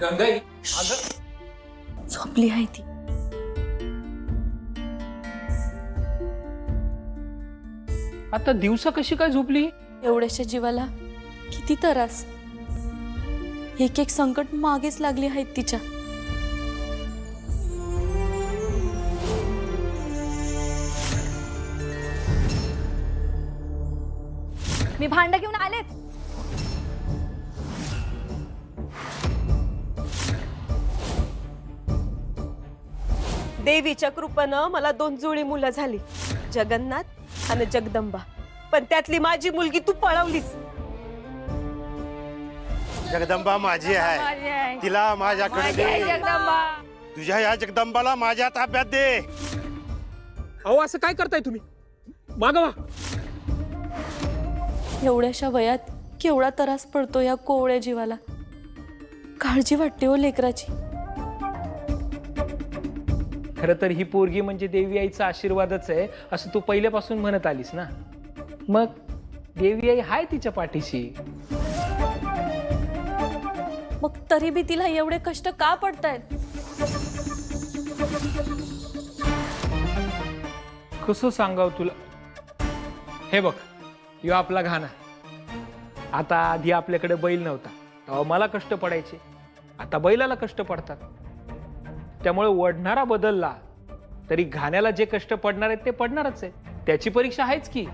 गंगाई अगं झोपली आहे ती. आता दिवसा कशी काय झोपली? एवढ्याशा जीवाला किती त्रास. एक एक संकट मागेच लागली आहेत तिच्या. मी भांड घेऊन आलेच. देवीच्या कृपेनं मला 2 जुळी मुलं झाली, जगन्नाथ आणि जगदंबा. पण त्यातली माझी मुलगी तू पळवलीस. जगदंबा माझी आहे, तिला माझ्याकडे दे. तुझ्या या जगदंबाला माझ्या ताब्यात दे. अहो असं काय करताय तुम्ही? मागवा. एवढ्याशा वयात केवढा त्रास पडतो या कोवळ्या जीवाला. काळजी वाटते हो लेकराची. खरं तर ही पोरगी म्हणजे देवी आईचा आशीर्वादच आहे असं तू पहिल्यापासून म्हणत आलीस ना. मग देवी आई हाय तिच्या पाठीशी. मग तरी बी तिला एवढे कष्ट का पडतायत? कसं सांगाव तुला? हे बघ, यो आपला घाना. आता आधी आपल्याकडे बैल नव्हता तेव्हा मला कष्ट पडायचे, आता बैलाला कष्ट पडतात. त्यामुळे वडणारा बदलला तरी घाण्याला जे कष्ट पडणार आहेत ते पडणारच आहे. त्याची परीक्षा आहेच की.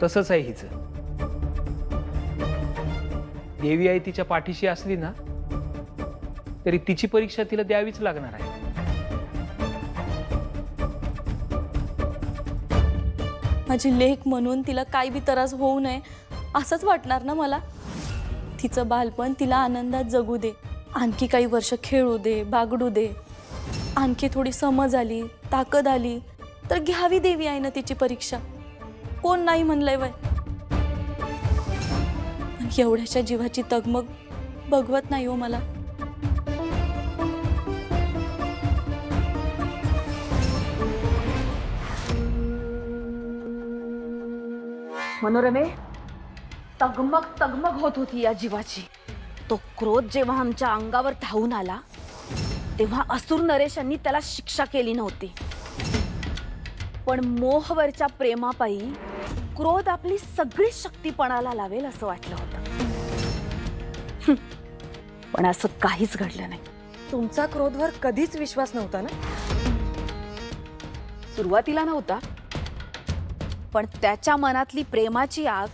तसंच आहे हिचं. देवी आई तिच्या पाठीशी असली ना तरी तिची परीक्षा तिला द्यावीच लागणार आहे. माझी लेक म्हणून तिला काही बी त्रास होऊ नये असंच वाटणार ना मला. तिचं बालपण तिला आनंदात जगू दे, आणखी काही वर्ष खेळू दे, बागडू दे. आणखी थोडी समज आली, ताकद आली तर घ्यावी देवी आहे ना तिची परीक्षा. कोण नाही म्हणलंय वय. पण एवढ्याशा जीवाची तगमग बघवत नाही हो मला. मनोरमे, तगमग तगमग होत होती या जीवाची. तो क्रोध जेव्हा आमच्या अंगावर धावून आला तेव्हा असुर नरेशांनी त्याला शिक्षा केली नव्हती. पण मोहवरच्या प्रेमापायी क्रोध आपली सगळी शक्ती पणाला लावेल असं वाटलं होतं. पण असं काहीच घडलं नाही. तुमचा क्रोधवर कधीच विश्वास नव्हता ना? सुरुवातीला नव्हता, पण त्याच्या मनातली प्रेमाची आग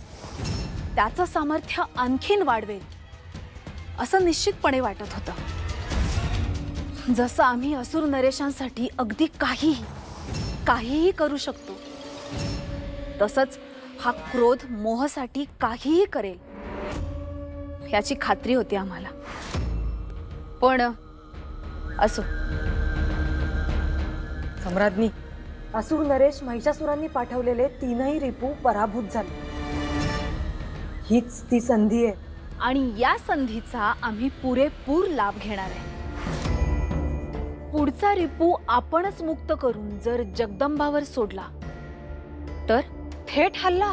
त्याचं सामर्थ्य आणखीन वाढवेल असं निश्चितपणे वाटत होतं. जसं आम्ही असुर नरेशांसाठी अगदी काहीही करू शकतो, तसंच हा क्रोध मोहासाठी काहीही करेल याची खात्री होती आम्हाला. पण असो. सम्राज्ञी, असुर नरेश महिषासुरांनी पाठवलेले 3ही रिपू पराभूत झाले. हीच ती संधी आहे आणि या संधीचा आम्ही पुरेपूर लाभ घेणार आहे. पुढचा रिपू आपणच मुक्त करून जर जगदंबावर सोडला तर थेट हल्ला.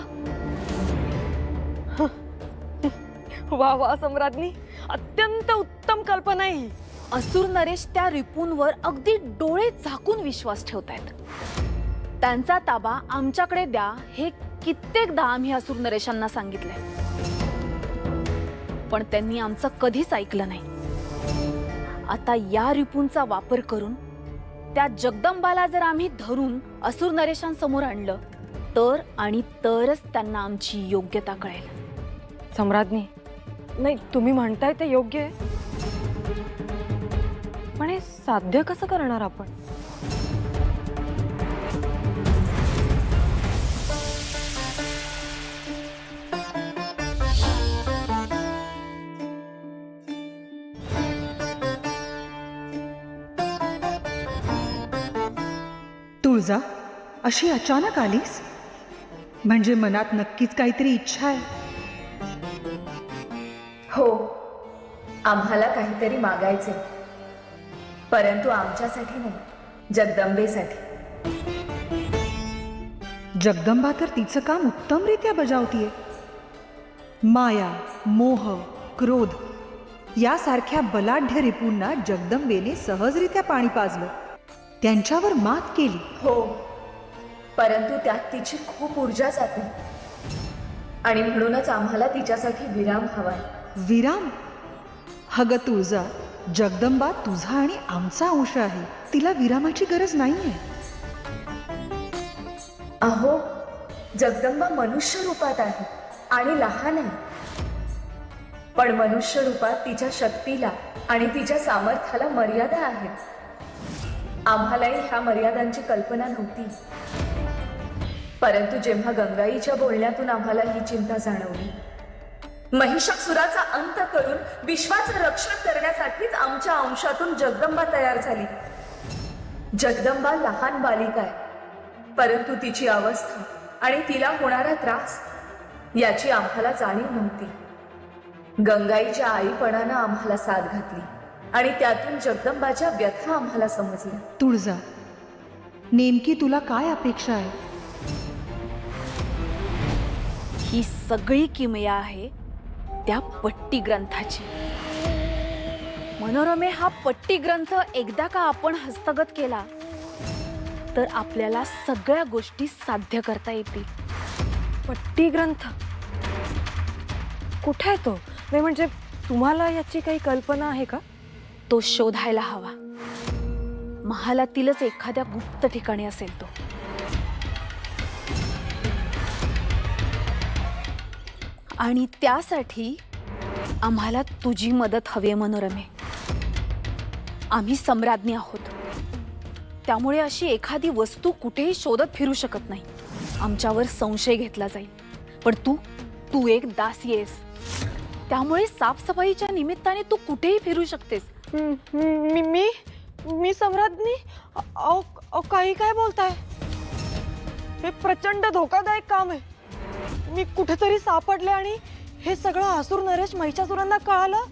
वा वा सम्राज्ञी, अत्यंत उत्तम कल्पना आहे ही. असुर नरेश त्या रिपूंवर अगदी डोळे झाकून विश्वास ठेवतायत. त्यांचा ताबा आमच्याकडे द्या हे कित्येकदा आम्ही असुर नरेशांना सांगितलंय, पण त्यांनी आमचं कधीच ऐकलं नाही. आता या रिपूंचा वापर करून त्या जगदंबाला जर आम्ही धरून असुर नरेशांसमोर आणलं तर आणि तरच त्यांना आमची योग्यता कळेल. सम्राज्ञी, नाही, तुम्ही म्हणताय ते योग्य आहे, पण हे साध्य कसं करणार आपण? तुळजा, अशी अचानक आलीस? म्हणजे मनात नक्कीच काहीतरी इच्छा आहे? हो, आम्हाला काहीतरी मागायचे, परंतु आमच्यासाठी नाही, जगदंबेसाठी. जगदंबा तर तिचं काम उत्तमरित्या बजावतीये. माया, मोह, क्रोध यासारख्या बलाढ्य रिपूंना जगदंबेने सहजरित्या पाणी पाजलं, त्यांच्यावर मात केली. हो, परंतु त्यात तिची खूप ऊर्जा जाते आणि म्हणूनच आम्हाला तिच्यासाठी विराम हवाय. विराम? हग तुळजा, जगदंबा तुझा आणि आमचा अंश आहे. तिला विरामाची गरज नाहीये. अहो, जगदंबा मनुष्य रूपात आहे आणि लहान आहे, पण मनुष्य रूपात तिच्या शक्तीला आणि तिच्या सामर्थ्याला मर्यादा आहेत. आम्हालाही ह्या मर्यादांची कल्पना नव्हती, परंतु जेव्हा गंगाईच्या बोलण्यातून आम्हाला ही चिंता जाणवली, महिषासुराचा अंत करून विश्वाचं रक्षण करण्यासाठीच आमच्या अंशातून जगदंबा तयार झाली. जगदंबा लहान बालिका आहे, परंतु तिची अवस्था आणि तिला होणारा त्रास याची आम्हाला जाणीव नव्हती. गंगाईच्या आईपणानं आम्हाला साथ घातली आणि त्यातून जगदंबाच्या व्यथा आम्हाला समजल्या. तुळजा, नेमकी तुला काय अपेक्षा आहे? ही सगळी किमया आहे त्या पट्टी ग्रंथाची. मनोरमे, हा पट्टी ग्रंथ एकदा का आपण हस्तगत केला तर आपल्याला सगळ्या गोष्टी साध्य करता येतील. पट्टी ग्रंथ कुठे आहे तो? नाही म्हणजे तुम्हाला याची काही कल्पना आहे का? तो शोधायला हवा. महालातीलच एखाद्या गुप्त ठिकाणी असेल तो. आणि त्यासाठी आम्हाला तुझी मदत हवी मनोरमे. आम्ही सम्राज्ञी आहोत, त्यामुळे अशी एखादी वस्तू कुठेही शोधत फिरू शकत नाही. आमच्यावर संशय घेतला जाईल. पण तू एक दासी आहेस, त्यामुळे साफसफाईच्या निमित्ताने तू कुठेही फिरू शकतेस. मी सम्राज्ञी? अहो काही काय बोलताय? हे प्रचंड धोकादायक काम आहे. मी कुठेतरी सापडले आणि हे सगळं असुर नरेश महिषासुरांना कळालं.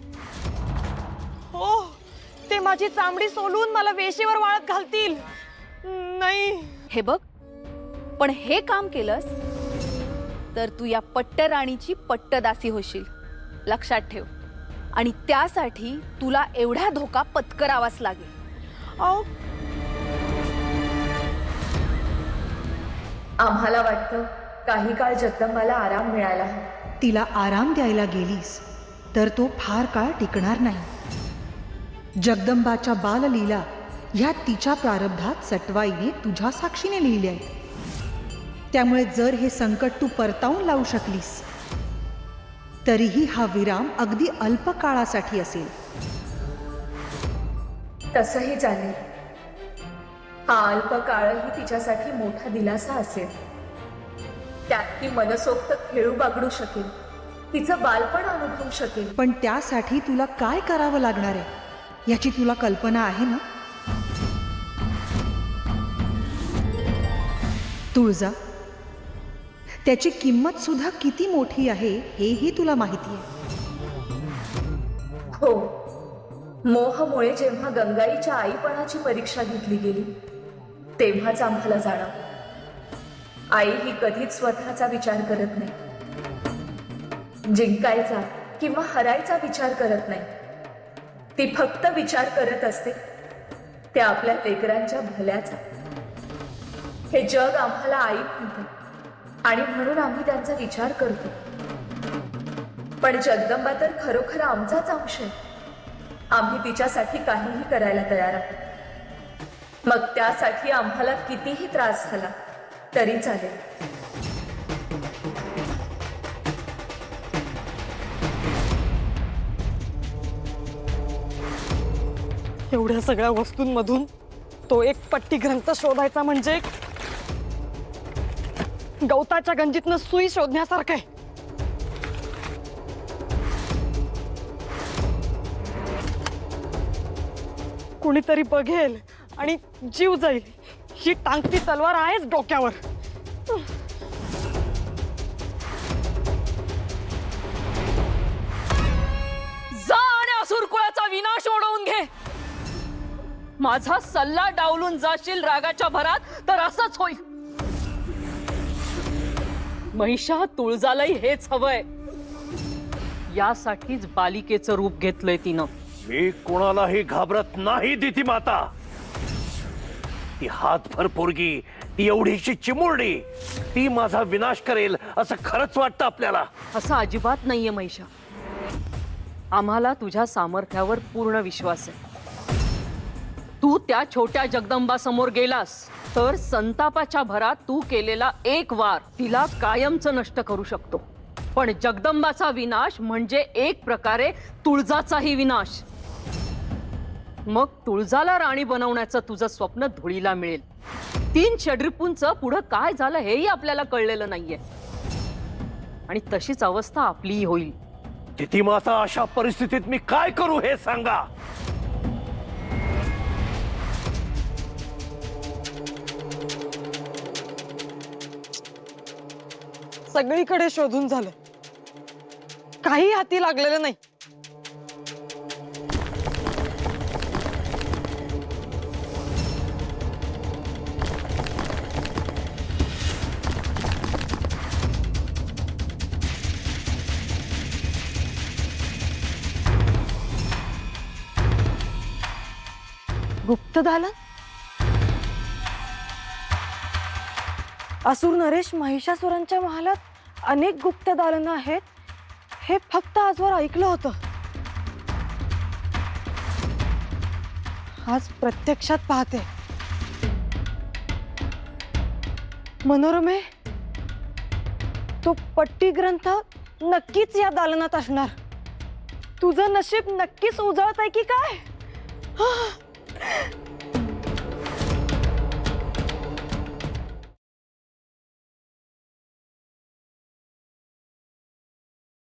हो, ते माझी चामडी सोलून मला वेशीवर वाळत घालतील. नाही. हे बघ, पण हे काम केलंस तर तू या पट्टराणीची पट्टदासी होशील, लक्षात ठेव. आणि त्यासाठी तुला एवढा धोका पत्करावाच लागेल. अहो, आम्हाला वाटतं काही काळ जगदंबाला आराम मिळायला हवा. तिला आराम द्यायला गेलीस तर तो फार काळ टिकणार नाही. जगदंबाच्या बाललीला ह्या तिच्या प्रारब्धात सटवाईने तुझ्या साक्षीने लिहिले आहे. त्यामुळे जर हे संकट तू परतावून लावू शकलीस तरीही हा विराम अगदी अल्प काळासाठी असेल. तसंही चालेल. हा अल्प काळही तिच्यासाठी मोठा दिलासा असेल. त्यात ती मनसोक्त खेळू बागडू शकेल, तिचं बालपण अनुभवू शकेल. पण त्यासाठी तुला काय करावं लागणार आहे याची तुला कल्पना आहे ना? तुळजा, त्याची किंमत सुद्धा किती मोठी आहे हेही तुला माहिती आहे. हो, मोहमुळे जेव्हा गंगाईच्या आईपणाची परीक्षा घेतली गेली तेव्हाच आम्हाला जाणवलं, आई ही कधीच स्वतःचा विचार करत नाही, जिंकायचा किंवा हरायचा विचार करत नाही. ती फक्त विचार करत असते त्या आपल्या लेकरांच्या भल्याचा. हे जग आम्हाला आई म्हणतं आणि म्हणून आम्ही त्यांचा विचार करतो. पण जगदंबा तर खरोखर आमचाच अंश आहे. आम्ही तिच्यासाठी काहीही करायला तयार आहोत. मग त्यासाठी आम्हाला कितीही त्रास झाला तरी चालेल. एवढ्या सगळ्या वस्तूंमधून तो एक पट्टी ग्रंथ शोधायचा म्हणजे गवताच्या गंजीतनं सुई शोधण्यासारखं आहे. कुणीतरी बघेल आणि जीव जाईल. ही टांगती तलवार आहेच डोक्यावर. जा आणि असुर कुळाचा विनाश ओढवून घे. माझा सल्ला डावलून जाशील रागाच्या भरात तर असंच होईल. महिषा तुळजालाही हेच हवंय. यासाठीच बालिकेचं रूप घेतलंय तिनं. मी कोणालाही घाबरत नाही दिती माता. ती हातभर पोरगी, ती एवढीशी चिमुरडी, ती माझा विनाश करेल असं खरंच वाटतं आपल्याला? असं अजिबात नाहीये महिषा. आम्हाला तुझ्या सामर्थ्यावर पूर्ण विश्वास आहे. तू त्या छोट्या जगदंबा समोर गेलास तर संतापाच्या भरात तू केलेला एक वार तिला कायमचं नष्ट करू शकतो. पण जगदंबाचा विनाश म्हणजे एक प्रकारे तुळजाचाही विनाश. मग तुळजाला राणी बनवण्याचं तुझं स्वप्न धुळीला मिळेल. 3 षड्रिपूंचं पुढं काय झालं हेही आपल्याला कळलेलं नाहीये. आणि तशीच अवस्था आपलीही होईल. दिती माता, अशा परिस्थितीत मी काय करू हे सांगा. सगळीकडे शोधून झालं, काही हाती लागलेलं नाही. गुप्तदालन? असुर नरेश महिषासुरांच्या महालात अनेक गुप्त दालनं आहेत हे फक्त आजवर ऐकलं होतं. आज प्रत्यक्षात पाहते. मनोरमे, तो पट्टी ग्रंथ नक्कीच या दालनात असणार. तुझं नशीब नक्कीच उजळत आहे की काय?